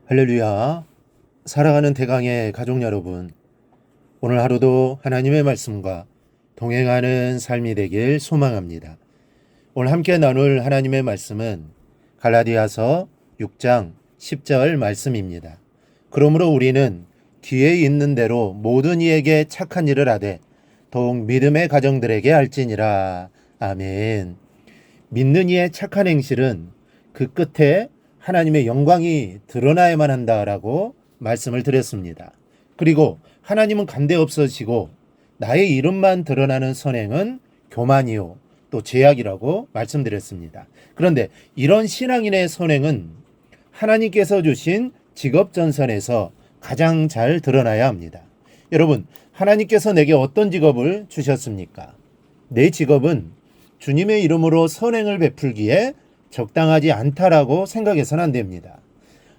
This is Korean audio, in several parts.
할렐루야. 살아가는 대강의 가족 여러분, 오늘 하루도 하나님의 말씀과 동행하는 삶이 되길 소망합니다. 오늘 함께 나눌 하나님의 말씀은 갈라디아서 6장 10절 말씀입니다. 그러므로 우리는 귀에 있는 대로 모든 이에게 착한 일을 하되 더욱 믿음의 가정들에게 할지니라. 아멘. 믿는 이의 착한 행실은 그 끝에 하나님의 영광이 드러나야만 한다라고 말씀을 드렸습니다. 그리고 하나님은 간대 없어지고 나의 이름만 드러나는 선행은 교만이요 또 죄악이라고 말씀드렸습니다. 그런데 이런 신앙인의 선행은 하나님께서 주신 직업 전선에서 가장 잘 드러나야 합니다. 여러분, 하나님께서 내게 어떤 직업을 주셨습니까? 내 직업은 주님의 이름으로 선행을 베풀기에 적당하지 않다라고 생각해서는 안 됩니다.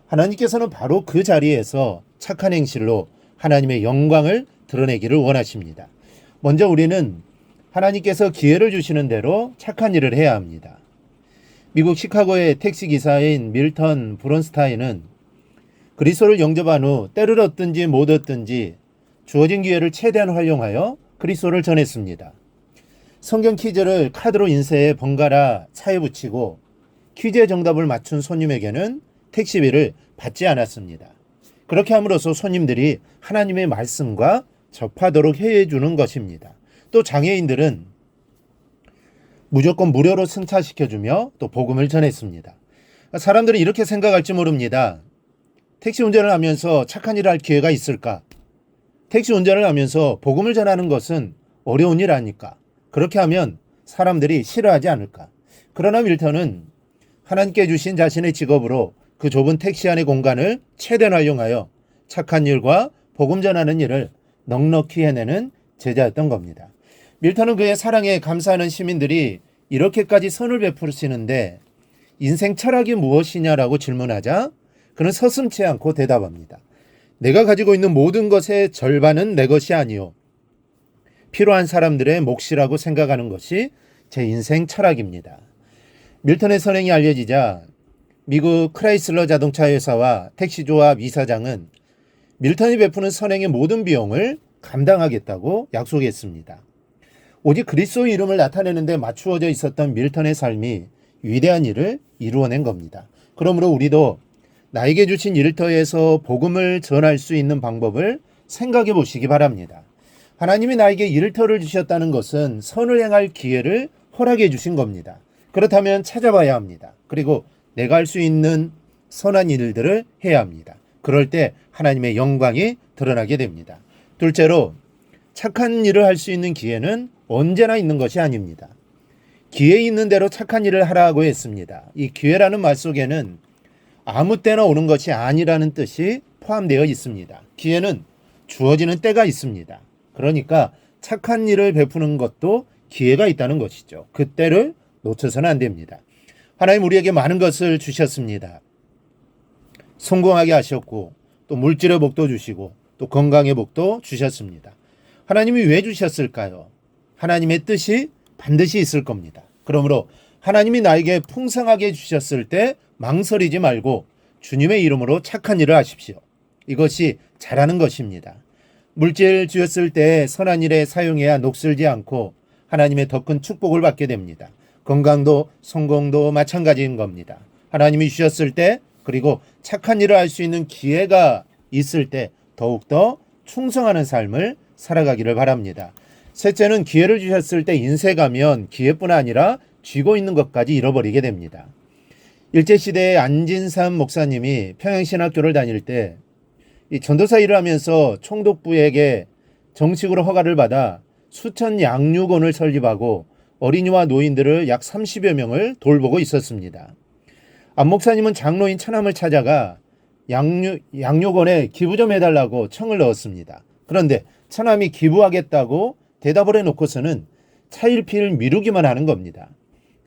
하나님께서는 바로 그 자리에서 착한 행실로 하나님의 영광을 드러내기를 원하십니다. 먼저 우리는 하나님께서 기회를 주시는 대로 착한 일을 해야 합니다. 미국 시카고의 택시기사인 밀턴 브론스타인은 그리스도를 영접한 후 때를 얻든지 못 얻든지 주어진 기회를 최대한 활용하여 그리스도를 전했습니다. 성경 퀴즈를 카드로 인쇄해 번갈아 차에 붙이고 퀴즈의 정답을 맞춘 손님에게는 택시비를 받지 않았습니다. 그렇게 함으로써 손님들이 하나님의 말씀과 접하도록 해주는 것입니다. 또 장애인들은 무조건 무료로 승차시켜주며 또 복음을 전했습니다. 사람들은 이렇게 생각할지 모릅니다. 택시 운전을 하면서 착한 일을 할 기회가 있을까? 택시 운전을 하면서 복음을 전하는 것은 어려운 일 아닐까? 그렇게 하면 사람들이 싫어하지 않을까? 그러나 밀턴은 하나님께 주신 자신의 직업으로 그 좁은 택시 안의 공간을 최대한 활용하여 착한 일과 복음 전하는 일을 넉넉히 해내는 제자였던 겁니다. 밀턴은 그의 사랑에 감사하는 시민들이 이렇게까지 선을 베푸시는데 인생 철학이 무엇이냐라고 질문하자 그는 서슴지 않고 대답합니다. 내가 가지고 있는 모든 것의 절반은 내 것이 아니요 필요한 사람들의 몫이라고 생각하는 것이 제 인생 철학입니다. 밀턴의 선행이 알려지자 미국 크라이슬러 자동차 회사와 택시조합 이사장은 밀턴이 베푸는 선행의 모든 비용을 감당하겠다고 약속했습니다. 오직 그리스도의 이름을 나타내는 데 맞추어져 있었던 밀턴의 삶이 위대한 일을 이루어낸 겁니다. 그러므로 우리도 나에게 주신 일터에서 복음을 전할 수 있는 방법을 생각해 보시기 바랍니다. 하나님이 나에게 일터를 주셨다는 것은 선을 행할 기회를 허락해 주신 겁니다. 그렇다면 찾아봐야 합니다. 그리고 내가 할 수 있는 선한 일들을 해야 합니다. 그럴 때 하나님의 영광이 드러나게 됩니다. 둘째로 착한 일을 할 수 있는 기회는 언제나 있는 것이 아닙니다. 기회 있는 대로 착한 일을 하라고 했습니다. 이 기회라는 말 속에는 아무 때나 오는 것이 아니라는 뜻이 포함되어 있습니다. 기회는 주어지는 때가 있습니다. 그러니까 착한 일을 베푸는 것도 기회가 있다는 것이죠. 그 때를 놓쳐서는 안 됩니다. 하나님 우리에게 많은 것을 주셨습니다. 성공하게 하셨고 또 물질의 복도 주시고 또 건강의 복도 주셨습니다. 하나님이 왜 주셨을까요? 하나님의 뜻이 반드시 있을 겁니다. 그러므로 하나님이 나에게 풍성하게 주셨을 때 망설이지 말고 주님의 이름으로 착한 일을 하십시오. 이것이 잘하는 것입니다. 물질 주었을 때 선한 일에 사용해야 녹슬지 않고 하나님의 더 큰 축복을 받게 됩니다. 건강도 성공도 마찬가지인 겁니다. 하나님이 주셨을 때 그리고 착한 일을 할 수 있는 기회가 있을 때 더욱더 충성하는 삶을 살아가기를 바랍니다. 셋째는 기회를 주셨을 때 인색하면 기회뿐 아니라 쥐고 있는 것까지 잃어버리게 됩니다. 일제시대의 안진삼 목사님이 평양신학교를 다닐 때 이 전도사 일을 하면서 총독부에게 정식으로 허가를 받아 수천 양육원을 설립하고 어린이와 노인들을 약 30여 명을 돌보고 있었습니다. 안 목사님은 장로인 처남을 찾아가 양육원에 기부 좀 해달라고 청을 넣었습니다. 그런데 처남이 기부하겠다고 대답을 해놓고서는 차일피일 미루기만 하는 겁니다.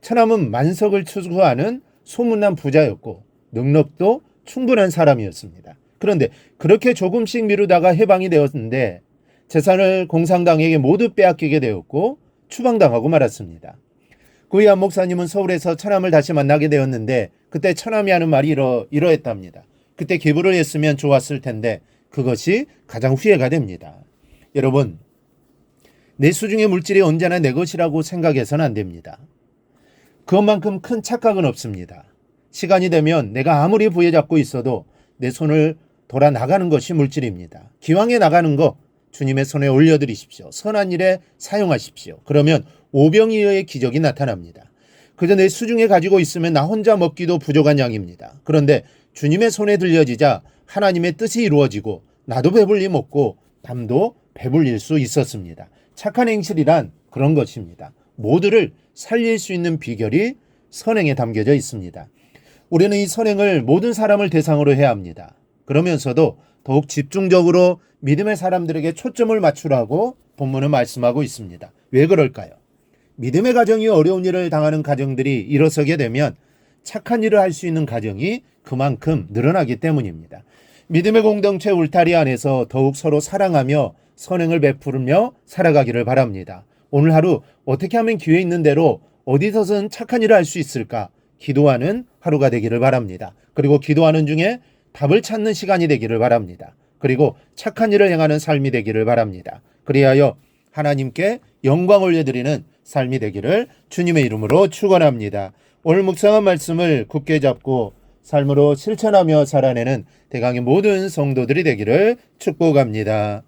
처남은 만석을 추구하는 소문난 부자였고 능력도 충분한 사람이었습니다. 그런데 그렇게 조금씩 미루다가 해방이 되었는데 재산을 공산당에게 모두 빼앗기게 되었고 추방당하고 말았습니다. 그 후에 안 목사님은 서울에서 처남을 다시 만나게 되었는데 그때 처남이 하는 말이 이러했답니다. 그때 기부를 했으면 좋았을 텐데 그것이 가장 후회가 됩니다. 여러분, 내 수중의 물질이 언제나 내 것이라고 생각해서는 안 됩니다. 그것만큼 큰 착각은 없습니다. 시간이 되면 내가 아무리 부여잡고 있어도 내 손을 돌아 나가는 것이 물질입니다. 기왕에 나가는 거 주님의 손에 올려드리십시오. 선한 일에 사용하십시오. 그러면 오병이어의 기적이 나타납니다. 그저 내 수중에 가지고 있으면 나 혼자 먹기도 부족한 양입니다. 그런데 주님의 손에 들려지자 하나님의 뜻이 이루어지고 나도 배불리 먹고 남도 배불릴 수 있었습니다. 착한 행실이란 그런 것입니다. 모두를 살릴 수 있는 비결이 선행에 담겨져 있습니다. 우리는 이 선행을 모든 사람을 대상으로 해야 합니다. 그러면서도 더욱 집중적으로 믿음의 사람들에게 초점을 맞추라고 본문은 말씀하고 있습니다. 왜 그럴까요? 믿음의 가정이 어려운 일을 당하는 가정들이 일어서게 되면 착한 일을 할 수 있는 가정이 그만큼 늘어나기 때문입니다. 믿음의 공동체 울타리 안에서 더욱 서로 사랑하며 선행을 베풀며 살아가기를 바랍니다. 오늘 하루 어떻게 하면 기회 있는 대로 어디서든 착한 일을 할 수 있을까? 기도하는 하루가 되기를 바랍니다. 그리고 기도하는 중에 답을 찾는 시간이 되기를 바랍니다. 그리고 착한 일을 행하는 삶이 되기를 바랍니다. 그리하여 하나님께 영광 올려드리는 삶이 되기를 주님의 이름으로 축원합니다. 오늘 묵상한 말씀을 굳게 잡고 삶으로 실천하며 살아내는 대강의 모든 성도들이 되기를 축복합니다.